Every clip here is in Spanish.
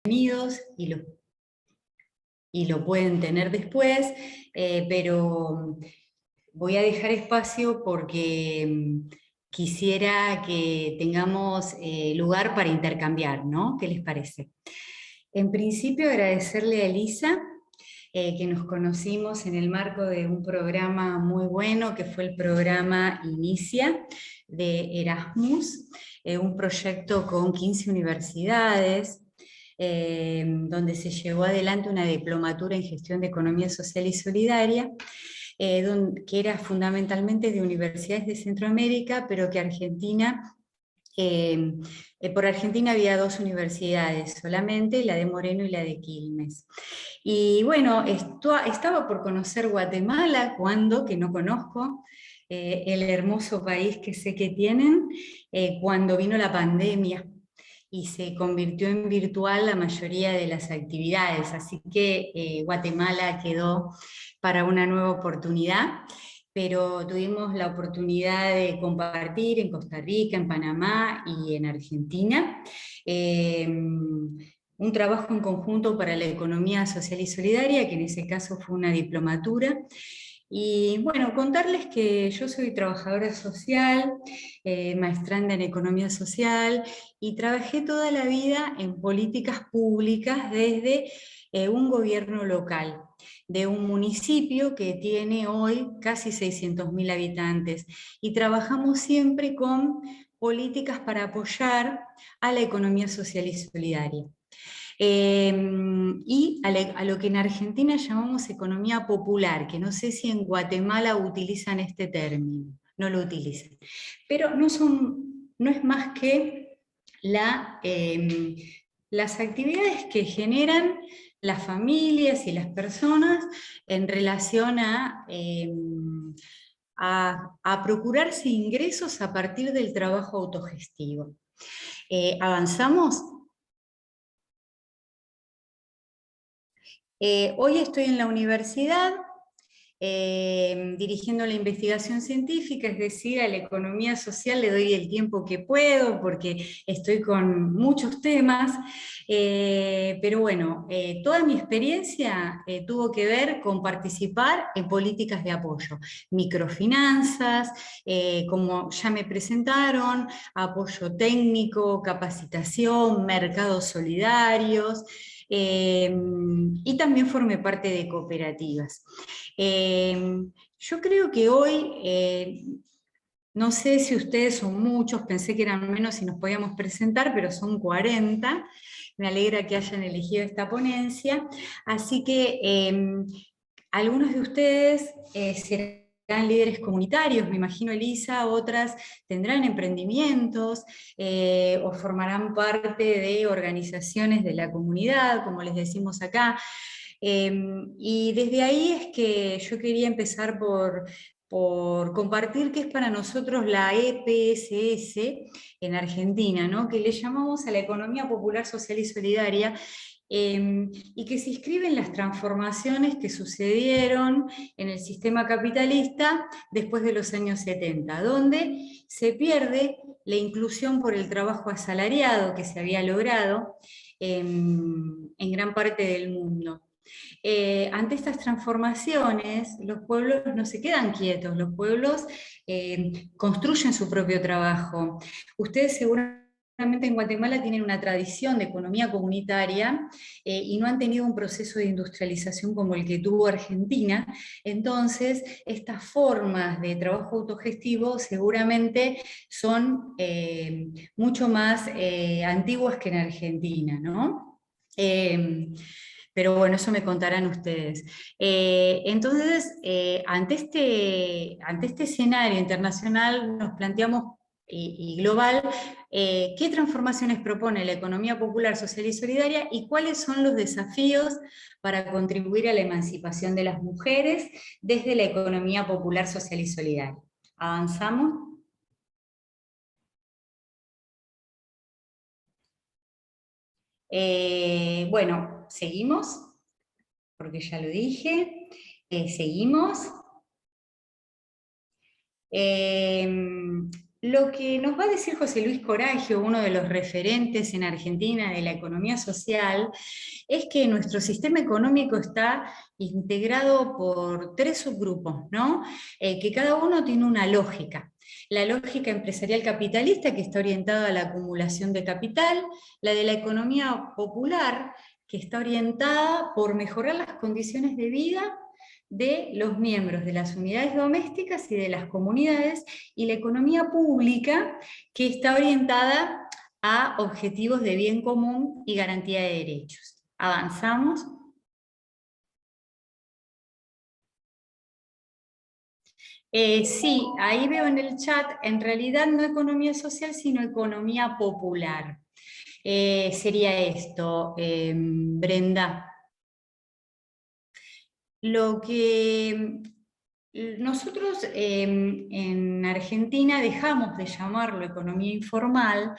contenidos y lo pueden tener después, pero voy a dejar espacio porque quisiera que tengamos lugar para intercambiar, ¿no? ¿Qué les parece? En principio, agradecerle a Elisa, que nos conocimos en el marco de un programa muy bueno, que fue el programa Inicia de Erasmus, un proyecto con 15 universidades, donde se llevó adelante una diplomatura en gestión de economía social y solidaria, que era fundamentalmente de universidades de Centroamérica, pero que Argentina... por Argentina había 2 universidades solamente, la de Moreno y la de Quilmes. Y bueno, estaba por conocer Guatemala cuando, que no conozco, el hermoso país que sé que tienen, cuando vino la pandemia y se convirtió en virtual la mayoría de las actividades. Así que Guatemala quedó para una nueva oportunidad, pero tuvimos la oportunidad de compartir en Costa Rica, en Panamá y en Argentina. Un trabajo en conjunto para la economía social y solidaria, que en ese caso fue una diplomatura. Y bueno, contarles que yo soy trabajadora social, maestranda en economía social, y trabajé toda la vida en políticas públicas desde un gobierno local, de un municipio que tiene hoy casi 600.000 habitantes, y trabajamos siempre con políticas para apoyar a la economía social y solidaria. Y a lo que en Argentina llamamos economía popular, que no sé si en Guatemala utilizan este término, no lo utilizan, pero no es más que las actividades que generan las familias y las personas en relación a procurarse ingresos a partir del trabajo autogestivo. ¿Avanzamos? Hoy estoy en la universidad dirigiendo la investigación científica, es decir, a la economía social le doy el tiempo que puedo porque estoy con muchos temas, pero bueno, toda mi experiencia tuvo que ver con participar en políticas de apoyo, microfinanzas, como ya me presentaron, apoyo técnico, capacitación, mercados solidarios, y también formé parte de cooperativas. Yo creo que hoy, no sé si ustedes son muchos, pensé que eran menos y nos podíamos presentar, pero son 40. Me alegra que hayan elegido esta ponencia. Así que algunos de ustedes serán líderes comunitarios, me imagino Elisa, otras tendrán emprendimientos o formarán parte de organizaciones de la comunidad, como les decimos acá. Y desde ahí es que yo quería empezar por compartir qué es para nosotros la EPSS en Argentina, ¿no? Que le llamamos a la economía popular, social y solidaria, y que se inscriben las transformaciones que sucedieron en el sistema capitalista después de los años 70, donde se pierde la inclusión por el trabajo asalariado que se había logrado en gran parte del mundo. Ante estas transformaciones, los pueblos no se quedan quietos, los pueblos construyen su propio trabajo. Ustedes seguramente en Guatemala tienen una tradición de economía comunitaria y no han tenido un proceso de industrialización como el que tuvo Argentina. Entonces, estas formas de trabajo autogestivo seguramente son mucho más antiguas que en Argentina, ¿no? Pero bueno, eso me contarán ustedes. Entonces, ante este escenario internacional nos planteamos y global, ¿qué transformaciones propone la economía popular, social y solidaria y cuáles son los desafíos para contribuir a la emancipación de las mujeres desde la economía popular, social y solidaria? ¿Avanzamos? Bueno, seguimos, porque ya lo dije. Seguimos. Lo que nos va a decir José Luis Coragio, uno de los referentes en Argentina de la economía social, es que nuestro sistema económico está integrado por tres subgrupos, ¿no? Que cada uno tiene una lógica. La lógica empresarial capitalista, que está orientada a la acumulación de capital, la de la economía popular, que está orientada por mejorar las condiciones de vida de los miembros de las unidades domésticas y de las comunidades, y la economía pública, que está orientada a objetivos de bien común y garantía de derechos. ¿Avanzamos? Sí, ahí veo en el chat, en realidad no economía social, sino economía popular. Sería esto, Brenda. Lo que nosotros en Argentina dejamos de llamarlo economía informal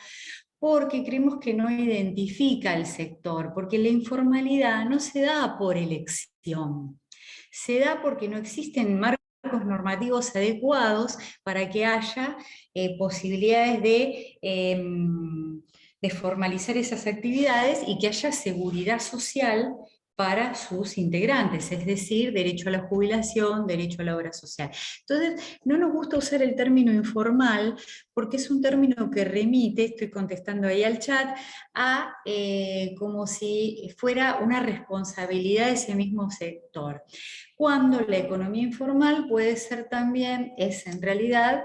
porque creemos que no identifica el sector, porque la informalidad no se da por elección, se da porque no existen marcos normativos adecuados para que haya posibilidades de formalizar esas actividades y que haya seguridad social para sus integrantes, es decir, derecho a la jubilación, derecho a la obra social. Entonces, no nos gusta usar el término informal porque es un término que remite, estoy contestando ahí al chat, a como si fuera una responsabilidad de ese mismo sector. Cuando la economía informal puede ser también, es en realidad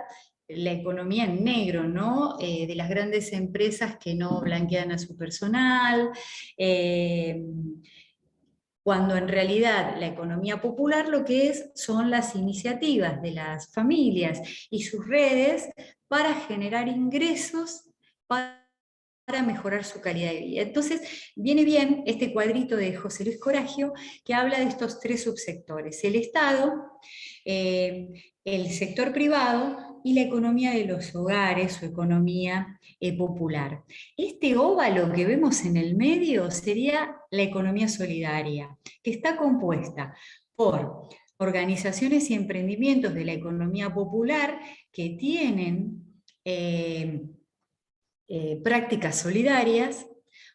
la economía en negro, ¿no? De las grandes empresas que no blanquean a su personal, cuando en realidad la economía popular lo que es son las iniciativas de las familias y sus redes para generar ingresos para mejorar su calidad de vida. Entonces, viene bien este cuadrito de José Luis Coragio que habla de estos tres subsectores: el Estado, el sector privado y la economía de los hogares o economía popular. Este óvalo que vemos en el medio sería la economía solidaria, que está compuesta por organizaciones y emprendimientos de la economía popular que tienen prácticas solidarias,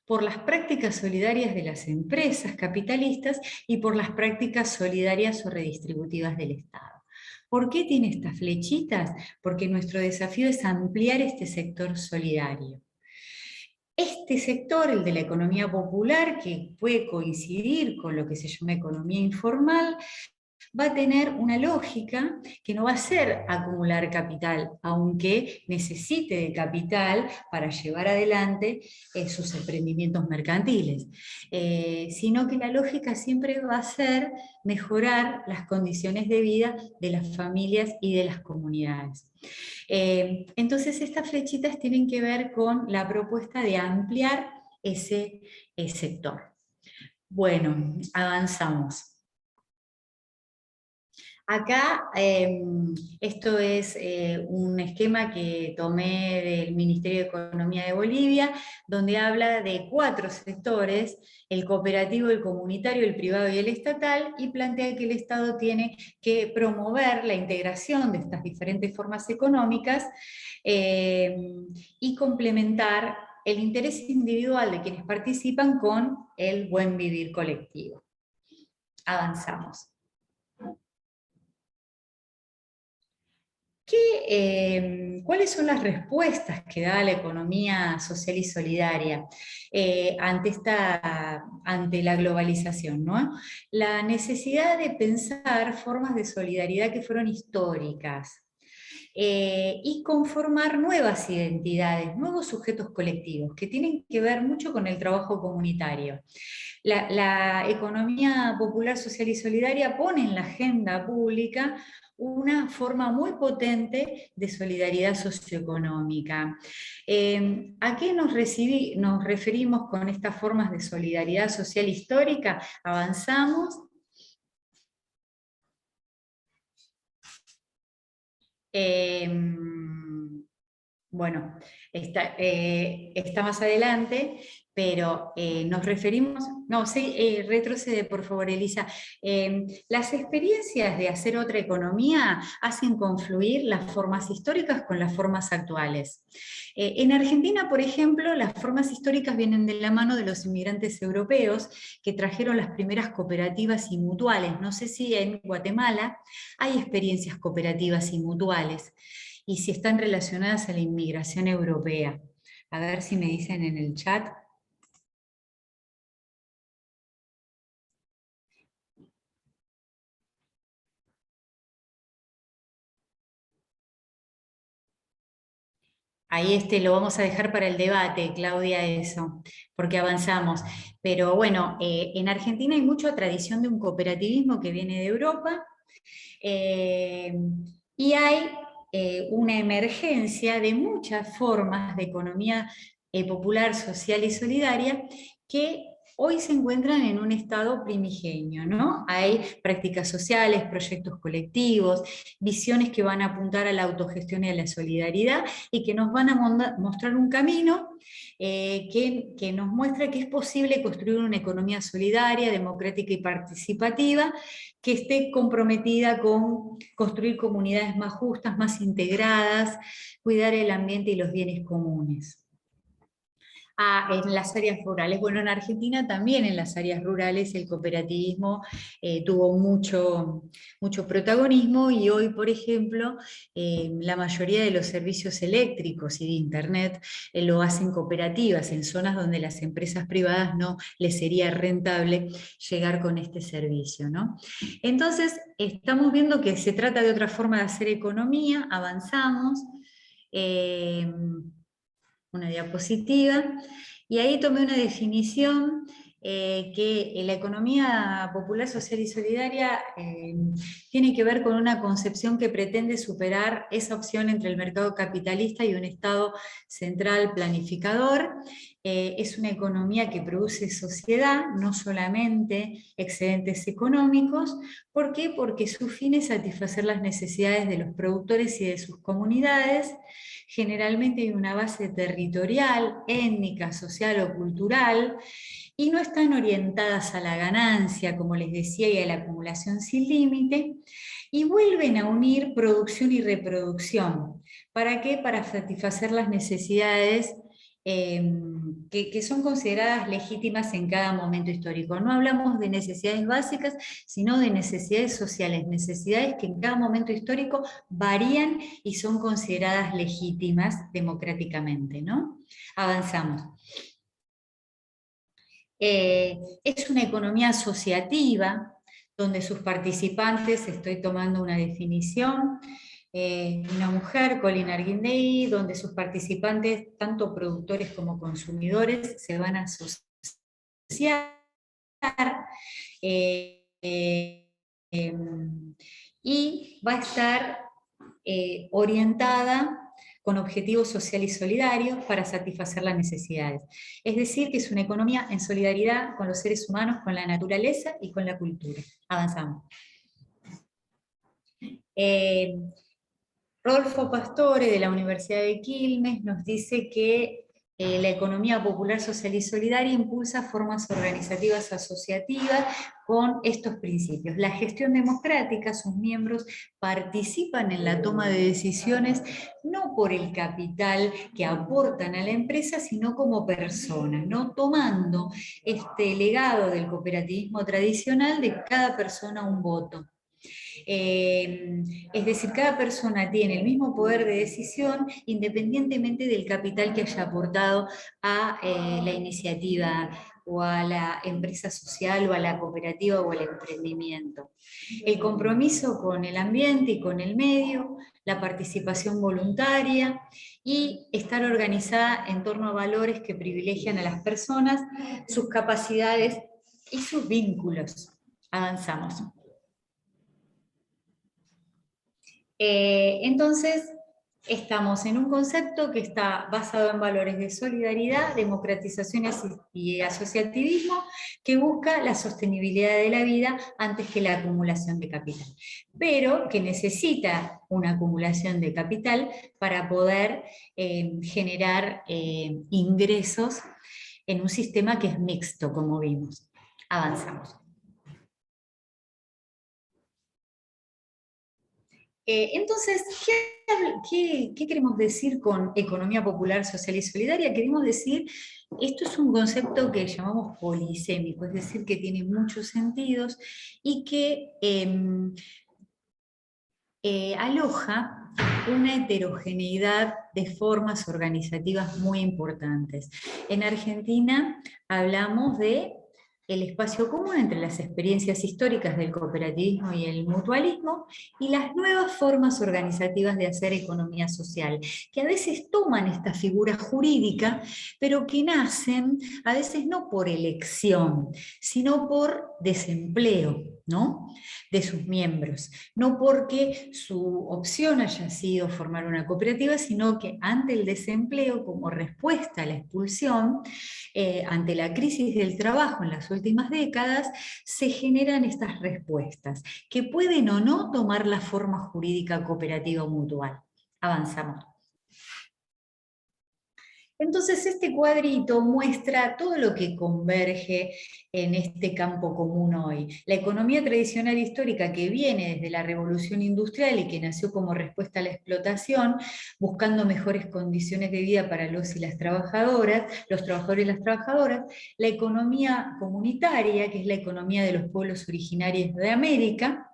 por las prácticas solidarias de las empresas capitalistas y por las prácticas solidarias o redistributivas del Estado. ¿Por qué tiene estas flechitas? Porque nuestro desafío es ampliar este sector solidario. Este sector, el de la economía popular, que puede coincidir con lo que se llama economía informal, va a tener una lógica que no va a ser acumular capital, aunque necesite de capital para llevar adelante sus emprendimientos mercantiles, sino que la lógica siempre va a ser mejorar las condiciones de vida de las familias y de las comunidades. Entonces estas flechitas tienen que ver con la propuesta de ampliar ese sector. Bueno, avanzamos. Acá, esto es un esquema que tomé del Ministerio de Economía de Bolivia, donde habla de 4 sectores: el cooperativo, el comunitario, el privado y el estatal, y plantea que el Estado tiene que promover la integración de estas diferentes formas económicas y complementar el interés individual de quienes participan con el buen vivir colectivo. Avanzamos. ¿Cuáles son las respuestas que da la economía social y solidaria ante la globalización, ¿no? La necesidad de pensar formas de solidaridad que fueron históricas, y conformar nuevas identidades, nuevos sujetos colectivos, que tienen que ver mucho con el trabajo comunitario. La economía popular, social y solidaria pone en la agenda pública una forma muy potente de solidaridad socioeconómica. ¿A qué nos referimos con estas formas de solidaridad social histórica? Avanzamos. Bueno, está más adelante, pero nos referimos, no, sí, retrocede por favor, Elisa. Las experiencias de hacer otra economía hacen confluir las formas históricas con las formas actuales. En Argentina, por ejemplo, las formas históricas vienen de la mano de los inmigrantes europeos que trajeron las primeras cooperativas y mutuales. No sé si en Guatemala hay experiencias cooperativas y mutuales y si están relacionadas a la inmigración europea. A ver si me dicen en el chat. Ahí lo vamos a dejar para el debate, Claudia, eso, porque avanzamos. Pero bueno, en Argentina hay mucha tradición de un cooperativismo que viene de Europa, eh, y hay una emergencia de muchas formas de economía popular, social y solidaria que hoy se encuentran en un estado primigenio, ¿no? Hay prácticas sociales, proyectos colectivos, visiones que van a apuntar a la autogestión y a la solidaridad y que nos van a mostrar un camino que nos muestra que es posible construir una economía solidaria, democrática y participativa que esté comprometida con construir comunidades más justas, más integradas, cuidar el ambiente y los bienes comunes. En las áreas rurales. Bueno, en Argentina también en las áreas rurales el cooperativismo tuvo mucho protagonismo y hoy, por ejemplo, la mayoría de los servicios eléctricos y de Internet lo hacen cooperativas en zonas donde las empresas privadas no les sería rentable llegar con este servicio, ¿no? Entonces, estamos viendo que se trata de otra forma de hacer economía, avanzamos. Eh, una diapositiva, y ahí tomé una definición que la economía popular, social y solidaria tiene que ver con una concepción que pretende superar esa opción entre el mercado capitalista y un Estado central planificador. Es una economía que produce sociedad, no solamente excedentes económicos. ¿Por qué? Porque su fin es satisfacer las necesidades de los productores y de sus comunidades. Generalmente hay una base territorial, étnica, social o cultural, y no están orientadas a la ganancia, como les decía, y a la acumulación sin límite, y vuelven a unir producción y reproducción. ¿Para qué? Para satisfacer las necesidades que son consideradas legítimas en cada momento histórico. No hablamos de necesidades básicas, sino de necesidades sociales, necesidades que en cada momento histórico varían y son consideradas legítimas democráticamente, ¿no? Avanzamos. Es una economía asociativa, donde sus participantes, estoy tomando una definición, una mujer, Colin Arguindegui, donde sus participantes, tanto productores como consumidores, se van a asociar eh, eh, y va a estar orientada con objetivos sociales y solidarios para satisfacer las necesidades. Es decir, que es una economía en solidaridad con los seres humanos, con la naturaleza y con la cultura. Avanzamos. Rodolfo Pastore, de la Universidad de Quilmes, nos dice que la economía popular, social y solidaria impulsa formas organizativas asociativas con estos principios. La gestión democrática, sus miembros participan en la toma de decisiones no por el capital que aportan a la empresa, sino como personas, ¿no? Tomando este legado del cooperativismo tradicional de cada persona un voto. Es decir, cada persona tiene el mismo poder de decisión independientemente del capital que haya aportado a la iniciativa o a la empresa social o a la cooperativa o al emprendimiento. El compromiso con el ambiente y con el medio, la participación voluntaria y estar organizada en torno a valores que privilegian a las personas, sus capacidades y sus vínculos. Avanzamos. Entonces, estamos en un concepto que está basado en valores de solidaridad, democratización y asociativismo, que busca la sostenibilidad de la vida antes que la acumulación de capital, pero que necesita una acumulación de capital para poder generar ingresos en un sistema que es mixto, como vimos. Avanzamos. Entonces, ¿qué queremos decir con economía popular, social y solidaria? Queremos decir, esto es un concepto que llamamos polisémico, es decir, que tiene muchos sentidos y que aloja una heterogeneidad de formas organizativas muy importantes. En Argentina hablamos de el espacio común entre las experiencias históricas del cooperativismo y el mutualismo y las nuevas formas organizativas de hacer economía social, que a veces toman esta figura jurídica, pero que nacen a veces no por elección, sino por desempleo, ¿no?, de sus miembros. No porque su opción haya sido formar una cooperativa, sino que ante el desempleo, como respuesta a la expulsión, ante la crisis del trabajo en las últimas décadas, se generan estas respuestas, que pueden o no tomar la forma jurídica cooperativa o mutual. Avanzamos. Entonces, este cuadrito muestra todo lo que converge en este campo común hoy. La economía tradicional histórica que viene desde la revolución industrial y que nació como respuesta a la explotación, buscando mejores condiciones de vida para los y las trabajadoras, los trabajadores y las trabajadoras. La economía comunitaria, que es la economía de los pueblos originarios de América,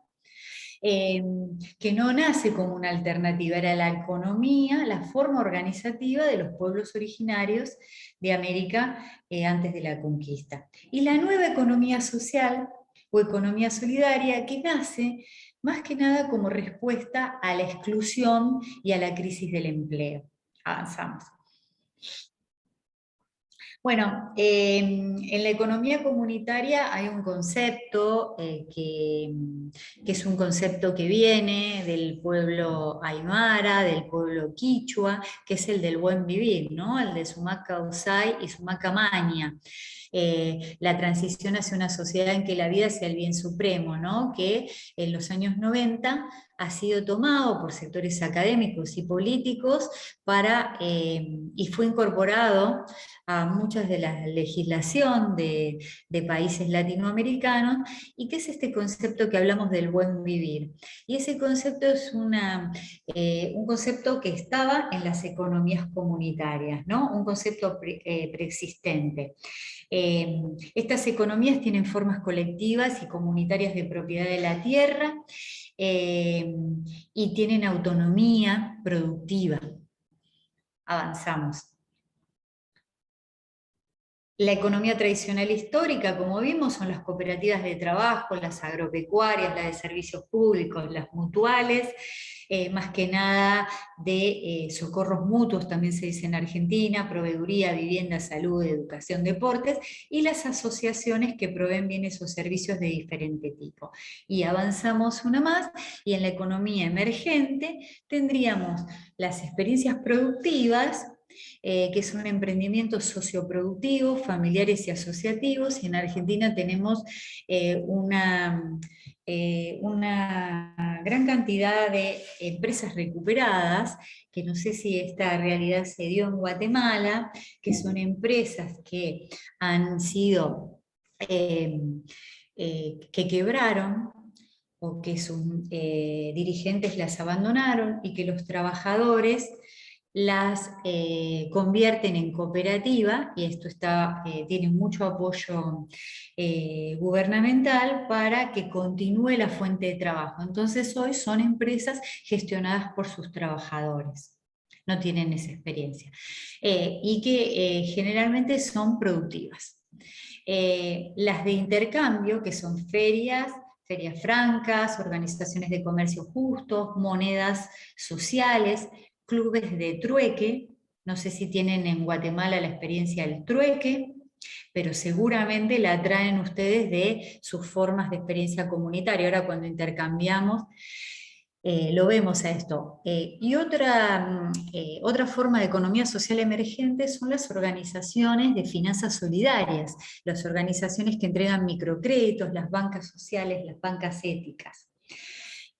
que no nace como una alternativa, era la economía, la forma organizativa de los pueblos originarios de América antes de la conquista. Y la nueva economía social o economía solidaria que nace más que nada como respuesta a la exclusión y a la crisis del empleo. Avanzamos. Bueno, en la economía comunitaria hay un concepto que es un concepto que viene del pueblo aymara, del pueblo quichua, que es el del buen vivir, ¿no? El de Sumaca Usay y Sumaca Maña. La transición hacia una sociedad en que la vida sea el bien supremo, ¿no?, que en los años 90 ha sido tomado por sectores académicos y políticos y fue incorporado a muchas de la legislación de países latinoamericanos, y que es este concepto que hablamos del buen vivir. Y ese concepto es un concepto que estaba en las economías comunitarias, ¿no?, un concepto preexistente. Estas economías tienen formas colectivas y comunitarias de propiedad de la tierra y tienen autonomía productiva. Avanzamos. La economía tradicional histórica, como vimos, son las cooperativas de trabajo, las agropecuarias, las de servicios públicos, las mutuales, más que nada de socorros mutuos, también se dice en Argentina, proveeduría, vivienda, salud, educación, deportes, y las asociaciones que proveen bienes o servicios de diferente tipo. Y avanzamos una más, y en la economía emergente tendríamos las experiencias productivas, que son emprendimientos socioproductivos, familiares y asociativos, y en Argentina tenemos una gran cantidad de empresas recuperadas, que no sé si esta realidad se dio en Guatemala, que son empresas que han sido, que quebraron, o que sus dirigentes las abandonaron, y que los trabajadores las convierten en cooperativa, y esto tiene mucho apoyo gubernamental para que continúe la fuente de trabajo. Entonces hoy son empresas gestionadas por sus trabajadores, no tienen esa experiencia, y que generalmente son productivas. Las de intercambio, que son ferias francas, organizaciones de comercio justos, monedas sociales, clubes de trueque. No sé si tienen en Guatemala la experiencia del trueque, pero seguramente la traen ustedes de sus formas de experiencia comunitaria. Ahora, cuando intercambiamos lo vemos a esto. Y otra forma de economía social emergente son las organizaciones de finanzas solidarias, las organizaciones que entregan microcréditos, las bancas sociales, las bancas éticas.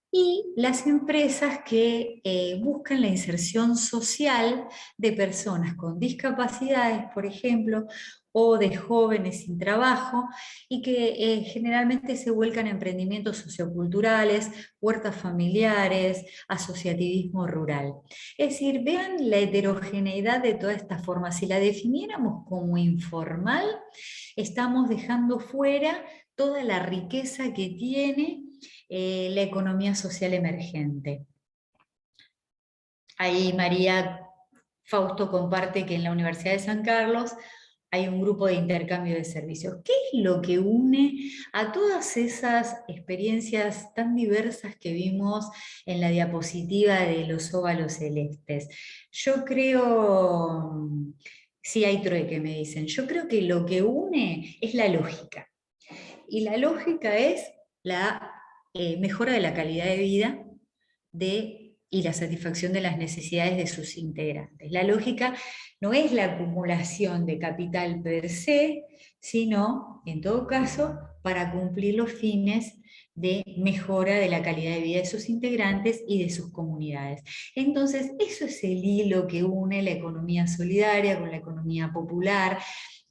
Y las empresas que buscan la inserción social de personas con discapacidades, por ejemplo, o de jóvenes sin trabajo, y que generalmente se vuelcan a emprendimientos socioculturales, huertas familiares, asociativismo rural. Es decir, vean la heterogeneidad de todas estas formas. Si la definiéramos como informal, estamos dejando fuera toda la riqueza que tiene la economía social emergente. Ahí María Fausto comparte que en la Universidad de San Carlos hay un grupo de intercambio de servicios. ¿Qué es lo que une a todas esas experiencias tan diversas que vimos en la diapositiva de los óvalos celestes? Yo creo, sí hay trueque, me dicen, yo creo que lo que une es la lógica. Y la lógica es la mejora de la calidad de vida y la satisfacción de las necesidades de sus integrantes. La lógica no es la acumulación de capital per se, sino, en todo caso, para cumplir los fines de mejora de la calidad de vida de sus integrantes y de sus comunidades. Entonces, eso es el hilo que une la economía solidaria con la economía popular,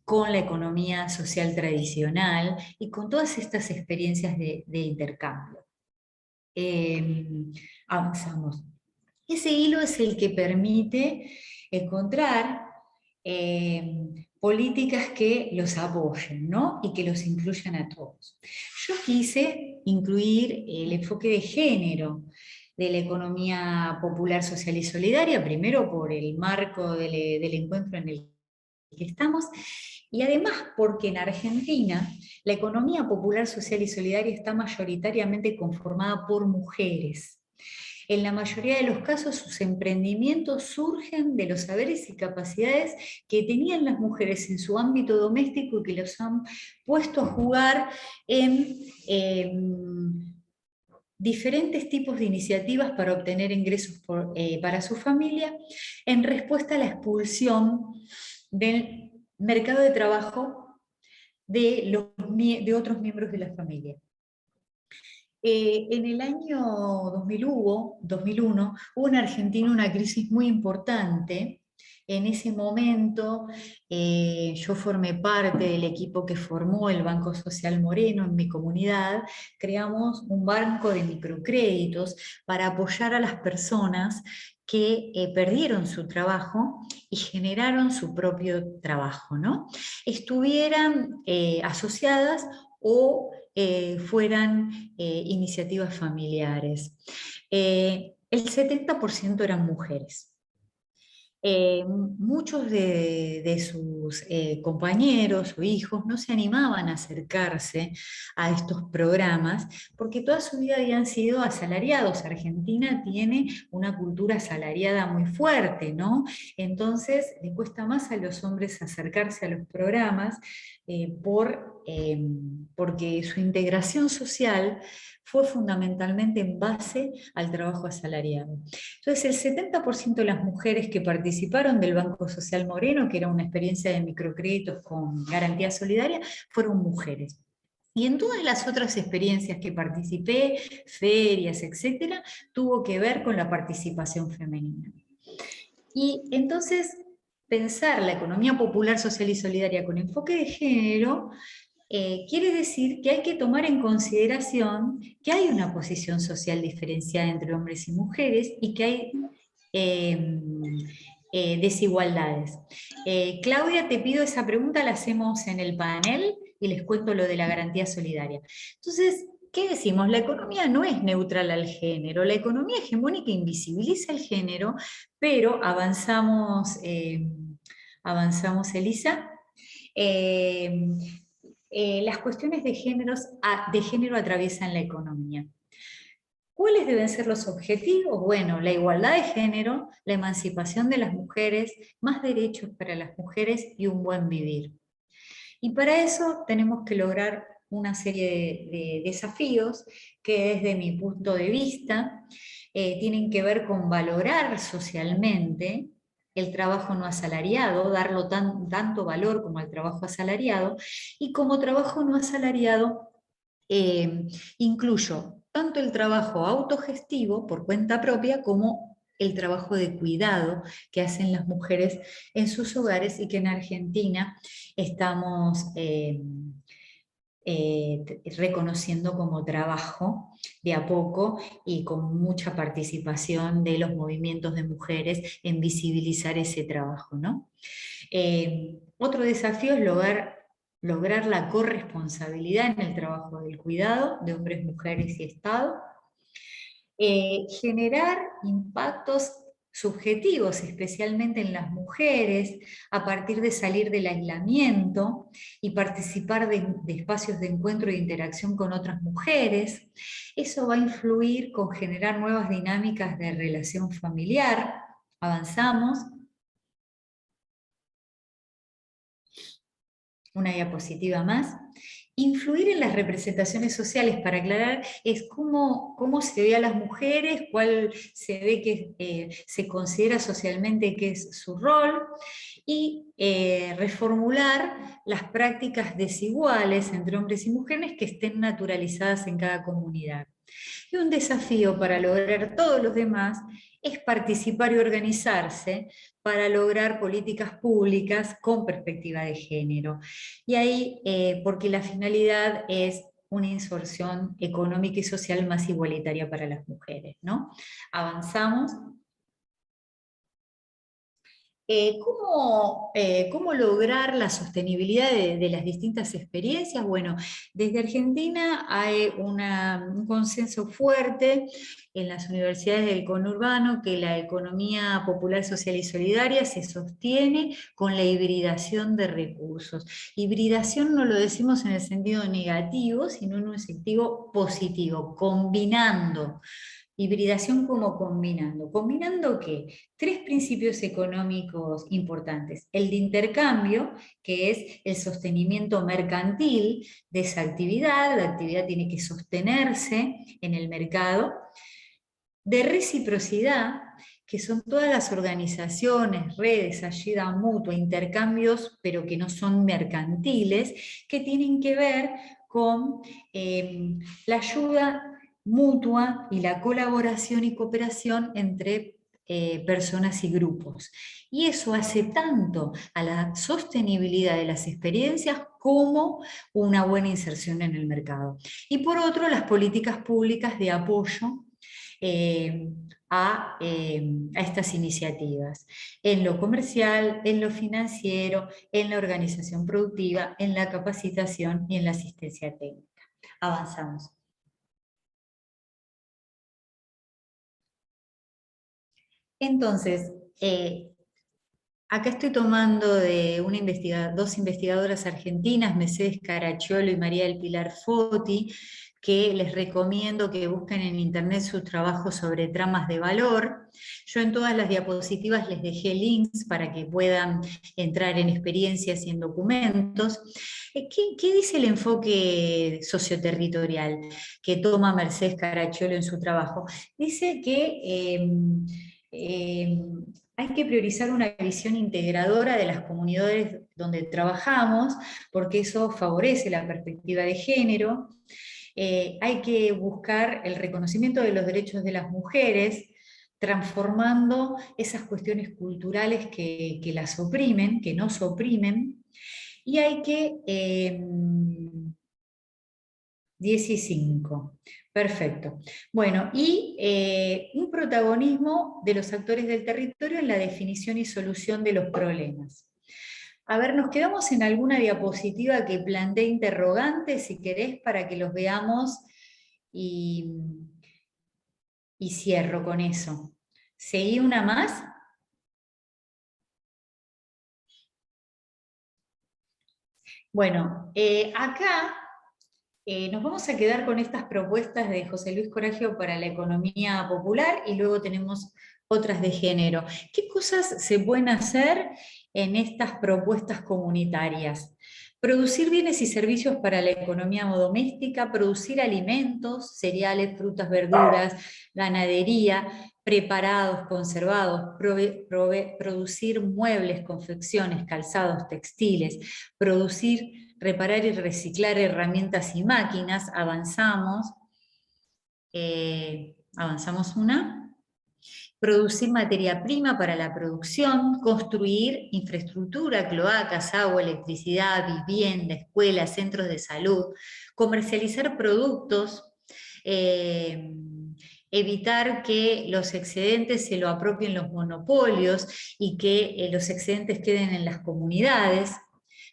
con la economía social tradicional y con todas estas experiencias de intercambio. Avanzamos. Ese hilo es el que permite encontrar políticas que los apoyen, ¿no? Y que los incluyan a todos. Yo quise incluir el enfoque de género de la economía popular, social y solidaria, primero por el marco del encuentro en el que estamos, y además porque en Argentina la economía popular, social y solidaria está mayoritariamente conformada por mujeres. En la mayoría de los casos sus emprendimientos surgen de los saberes y capacidades que tenían las mujeres en su ámbito doméstico y que los han puesto a jugar en diferentes tipos de iniciativas para obtener ingresos para su familia en respuesta a la expulsión del mercado de trabajo de otros miembros de la familia. En el año 2001 hubo en Argentina una crisis muy importante. En ese momento yo formé parte del equipo que formó el Banco Social Moreno en mi comunidad. Creamos un banco de microcréditos para apoyar a las personas que perdieron su trabajo y generaron su propio trabajo, ¿no? Estuvieran asociadas o fueran iniciativas familiares. El 70% eran mujeres. Muchos de sus compañeros o hijos no se animaban a acercarse a estos programas porque toda su vida habían sido asalariados. Argentina tiene una cultura asalariada muy fuerte, ¿no? Entonces le cuesta más a los hombres acercarse a los programas porque su integración social fue fundamentalmente en base al trabajo asalariado. Entonces, el 70% de las mujeres que participaron del Banco Social Moreno, que era una experiencia de microcréditos con garantía solidaria, fueron mujeres. Y en todas las otras experiencias que participé, ferias, etcétera, tuvo que ver con la participación femenina. Y entonces, pensar la economía popular, social y solidaria con enfoque de género quiere decir que hay que tomar en consideración que hay una posición social diferenciada entre hombres y mujeres y que hay desigualdades. Claudia, te pido esa pregunta, la hacemos en el panel y les cuento lo de la garantía solidaria. Entonces, ¿qué decimos? La economía no es neutral al género, la economía hegemónica invisibiliza el género, pero avanzamos, Elisa. Las cuestiones de género atraviesan la economía. ¿Cuáles deben ser los objetivos? Bueno, la igualdad de género, la emancipación de las mujeres, más derechos para las mujeres y un buen vivir. Y para eso tenemos que lograr una serie de desafíos que desde mi punto de vista tienen que ver con valorar socialmente el trabajo no asalariado, darlo tanto valor como al trabajo asalariado, y como trabajo no asalariado incluyo tanto el trabajo autogestivo por cuenta propia como el trabajo de cuidado que hacen las mujeres en sus hogares y que en Argentina estamos reconociendo como trabajo de a poco y con mucha participación de los movimientos de mujeres en visibilizar ese trabajo, ¿no? Otro desafío es lograr la corresponsabilidad en el trabajo del cuidado de hombres, mujeres y Estado, generar impactos subjetivos, especialmente en las mujeres, a partir de salir del aislamiento y participar de espacios de encuentro e interacción con otras mujeres. Eso va a influir con generar nuevas dinámicas de relación familiar. Avanzamos. Una diapositiva más. Influir en las representaciones sociales, para aclarar, es cómo se ve a las mujeres, cuál se ve que se considera socialmente que es su rol, y reformular las prácticas desiguales entre hombres y mujeres que estén naturalizadas en cada comunidad. Y un desafío para lograr todos los demás es participar y organizarse para lograr políticas públicas con perspectiva de género. Y ahí, porque la finalidad es una inserción económica y social más igualitaria para las mujeres, ¿no? Avanzamos. ¿Cómo lograr la sostenibilidad de las distintas experiencias? Bueno, desde Argentina hay un consenso fuerte en las universidades del conurbano que la economía popular, social y solidaria se sostiene con la hibridación de recursos. Hibridación no lo decimos en el sentido negativo, sino en un sentido positivo, combinando. Hibridación como combinando. ¿Combinando qué? Tres principios económicos importantes. El de intercambio, que es el sostenimiento mercantil de esa actividad. La actividad tiene que sostenerse en el mercado. De reciprocidad, que son todas las organizaciones, redes, ayuda mutua, intercambios, pero que no son mercantiles, que tienen que ver con la ayuda mutua y la colaboración y cooperación entre personas y grupos. Y eso hace tanto a la sostenibilidad de las experiencias como una buena inserción en el mercado. Y por otro, las políticas públicas de apoyo eh, a estas iniciativas, en lo comercial, en lo financiero, en la organización productiva, en la capacitación y en la asistencia técnica. Avanzamos. Entonces, acá estoy tomando de dos investigadoras argentinas, Mercedes Caracciolo y María del Pilar Foti, que les recomiendo que busquen en internet sus trabajos sobre tramas de valor. Yo en todas las diapositivas les dejé links para que puedan entrar en experiencias y en documentos. ¿Qué dice el enfoque socioterritorial que toma Mercedes Caracciolo en su trabajo? Dice que eh, hay que priorizar una visión integradora de las comunidades donde trabajamos, porque eso favorece la perspectiva de género. Hay que buscar el reconocimiento de los derechos de las mujeres, transformando esas cuestiones culturales que las oprimen, que nos oprimen, y hay que 15. Perfecto. Bueno, y un protagonismo de los actores del territorio en la definición y solución de los problemas. A ver, nos quedamos en alguna diapositiva que planteé interrogantes, si querés, para que los veamos y, y cierro con eso. ¿Seguí una más? Bueno, acá nos vamos a quedar con estas propuestas de José Luis Coragio para la economía popular y luego tenemos otras de género. ¿Qué cosas se pueden hacer en estas propuestas comunitarias? Producir bienes y servicios para la economía doméstica, producir alimentos, cereales, frutas, verduras, ganadería, preparados, conservados, producir muebles, confecciones, calzados, textiles, producir, reparar y reciclar herramientas y máquinas, avanzamos. Avanzamos una. Producir materia prima para la producción, construir infraestructura, cloacas, agua, electricidad, vivienda, escuelas, centros de salud, comercializar productos, evitar que los excedentes se lo apropien los monopolios y que los excedentes queden en las comunidades,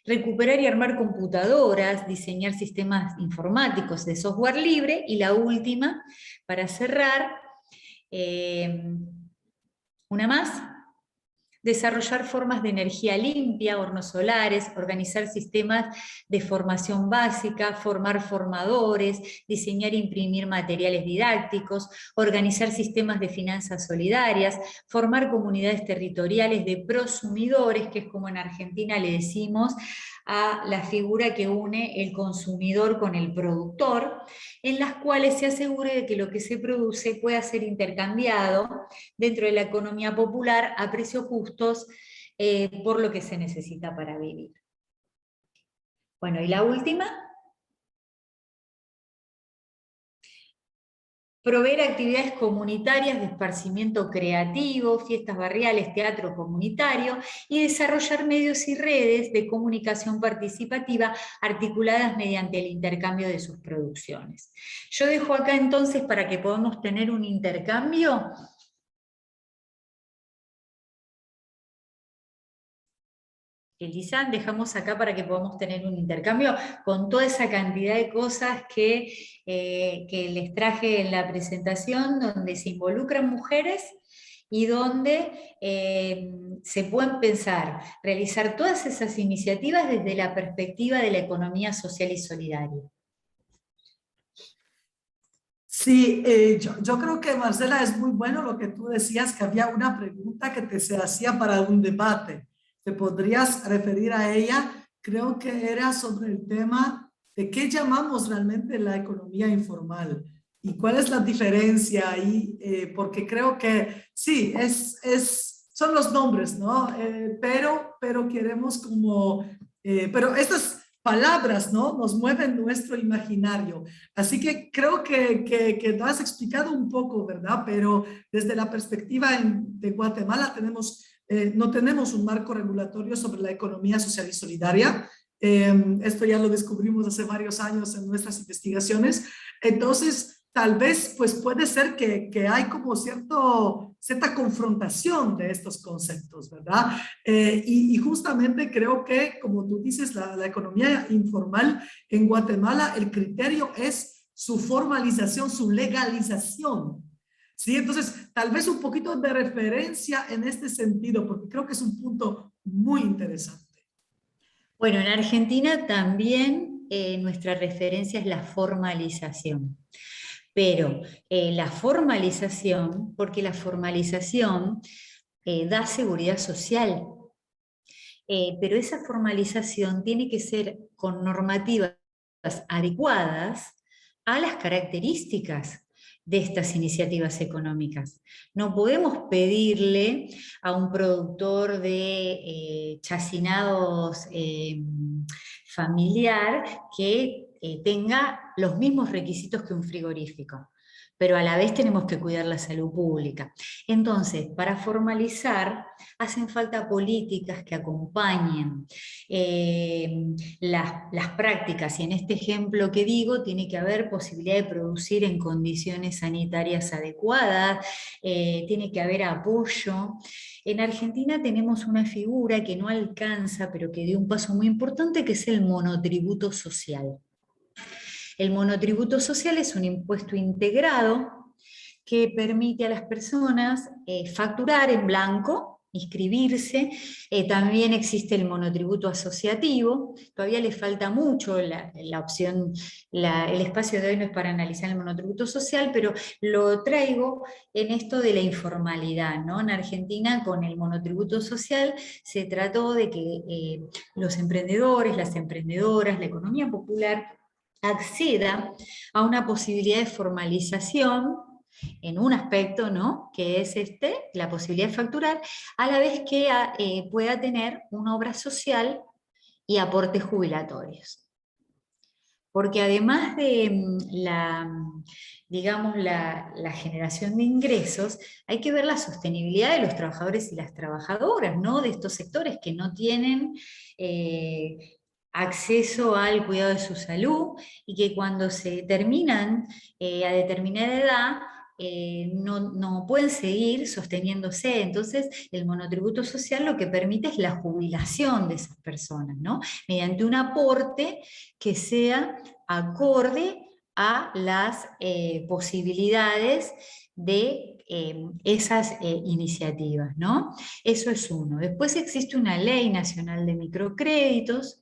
recuperar y armar computadoras, diseñar sistemas informáticos de software libre, y la última, para cerrar, una más, desarrollar formas de energía limpia, hornos solares, organizar sistemas de formación básica, formar formadores, diseñar e imprimir materiales didácticos, organizar sistemas de finanzas solidarias, formar comunidades territoriales de prosumidores, que es como en Argentina le decimos a la figura que une el consumidor con el productor, en las cuales se asegure de que lo que se produce pueda ser intercambiado dentro de la economía popular a precios justos por lo que se necesita para vivir. Bueno, y la última, proveer actividades comunitarias de esparcimiento creativo, fiestas barriales, teatro comunitario, y desarrollar medios y redes de comunicación participativa articuladas mediante el intercambio de sus producciones. Yo dejo acá entonces para que podamos tener un intercambio. Elisa, dejamos acá para que podamos tener un intercambio con toda esa cantidad de cosas que les traje en la presentación, donde se involucran mujeres y donde se pueden pensar, realizar todas esas iniciativas desde la perspectiva de la economía social y solidaria. Sí, yo creo que, Marcela, es muy bueno lo que tú decías, que había una pregunta que te se hacía para un debate. ¿Te podrías referir a ella? Creo que era sobre el tema de qué llamamos realmente la economía informal y cuál es la diferencia ahí, porque creo que sí, son los nombres, ¿no? Pero queremos como, pero estas palabras, ¿no? Nos mueven nuestro imaginario. Así que creo que lo has explicado un poco, ¿verdad? Pero desde la perspectiva de Guatemala no tenemos un marco regulatorio sobre la economía social y solidaria. Esto ya lo descubrimos hace varios años en nuestras investigaciones. Entonces, tal vez pues puede ser que hay como cierta confrontación de estos conceptos, ¿verdad? Y justamente creo que, como tú dices, la economía informal en Guatemala, el criterio es su formalización, su legalización. ¿Sí? Entonces, tal vez un poquito de referencia en este sentido, porque creo que es un punto muy interesante. Bueno, en Argentina también nuestra referencia es la formalización. Pero la formalización, porque la formalización da seguridad social, pero esa formalización tiene que ser con normativas adecuadas a las características de estas iniciativas económicas. No podemos pedirle a un productor de chacinados familiar que tenga los mismos requisitos que un frigorífico, pero a la vez tenemos que cuidar la salud pública. Entonces, para formalizar, hacen falta políticas que acompañen las prácticas, y en este ejemplo que digo, tiene que haber posibilidad de producir en condiciones sanitarias adecuadas, tiene que haber apoyo. En Argentina tenemos una figura que no alcanza, pero que dio un paso muy importante, que es el monotributo social. El monotributo social es un impuesto integrado que permite a las personas facturar en blanco inscribirse. También existe el monotributo asociativo, todavía le falta mucho la opción, el espacio de hoy no es para analizar el monotributo social, pero lo traigo en esto de la informalidad, ¿no? En Argentina, con el monotributo social, se trató de que los emprendedores, las emprendedoras, la economía popular acceda a una posibilidad de formalización en un aspecto, ¿no? Que es la posibilidad de facturar, a la vez que pueda tener una obra social y aportes jubilatorios. Porque además de digamos, la generación de ingresos, hay que ver la sostenibilidad de los trabajadores y las trabajadoras, ¿no? De estos sectores que no tienen acceso al cuidado de su salud y que cuando se terminan a determinada edad, no pueden seguir sosteniéndose. Entonces, el monotributo social lo que permite es la jubilación de esas personas, ¿no? Mediante un aporte que sea acorde a las posibilidades de esas iniciativas, ¿no? Eso es uno. Después existe una ley nacional de microcréditos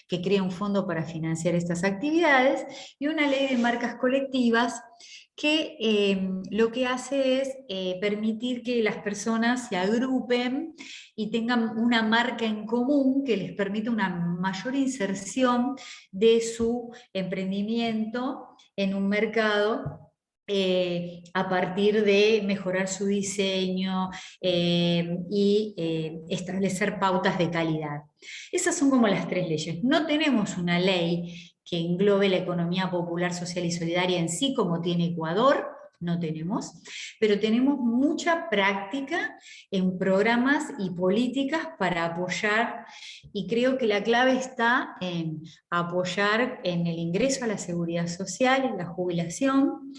que crea un fondo para financiar estas actividades y una ley de marcas colectivas que lo que hace es permitir que las personas se agrupen y tengan una marca en común que les permita una mayor inserción de su emprendimiento en un mercado a partir de mejorar su diseño y establecer pautas de calidad. Esas son como las tres leyes. No tenemos una ley que englobe la economía popular, social y solidaria en sí, como tiene Ecuador, no tenemos, pero tenemos mucha práctica en programas y políticas para apoyar, y creo que la clave está en apoyar en el ingreso a la seguridad social, en la jubilación,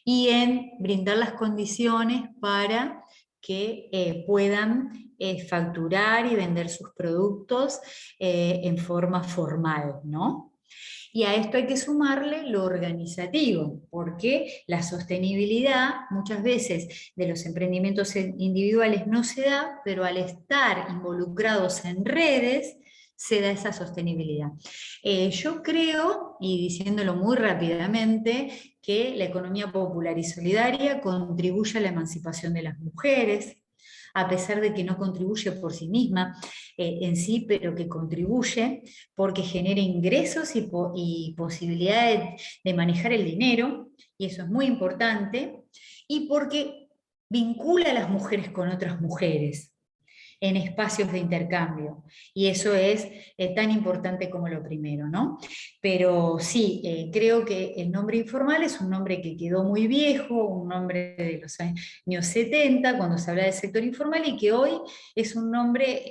y en brindar las condiciones para que puedan facturar y vender sus productos en forma formal, ¿no? Y a esto hay que sumarle lo organizativo, porque la sostenibilidad muchas veces de los emprendimientos individuales no se da, pero al estar involucrados en redes, se da esa sostenibilidad. Yo creo, y diciéndolo muy rápidamente, que la economía popular y solidaria contribuye a la emancipación de las mujeres, a pesar de que no contribuye por sí misma en sí, pero que contribuye porque genera ingresos y posibilidades de manejar el dinero, y eso es muy importante, y porque vincula a las mujeres con otras mujeres en espacios de intercambio, y eso es tan importante como lo primero, ¿no? Pero sí, creo que el nombre informal es un nombre que quedó muy viejo, un nombre de los años 70, cuando se habla del sector informal, y que hoy es un nombre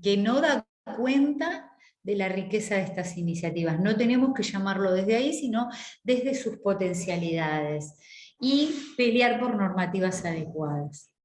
que no da cuenta de la riqueza de estas iniciativas. No tenemos que llamarlo desde ahí, sino desde sus potencialidades, y pelear por normativas adecuadas.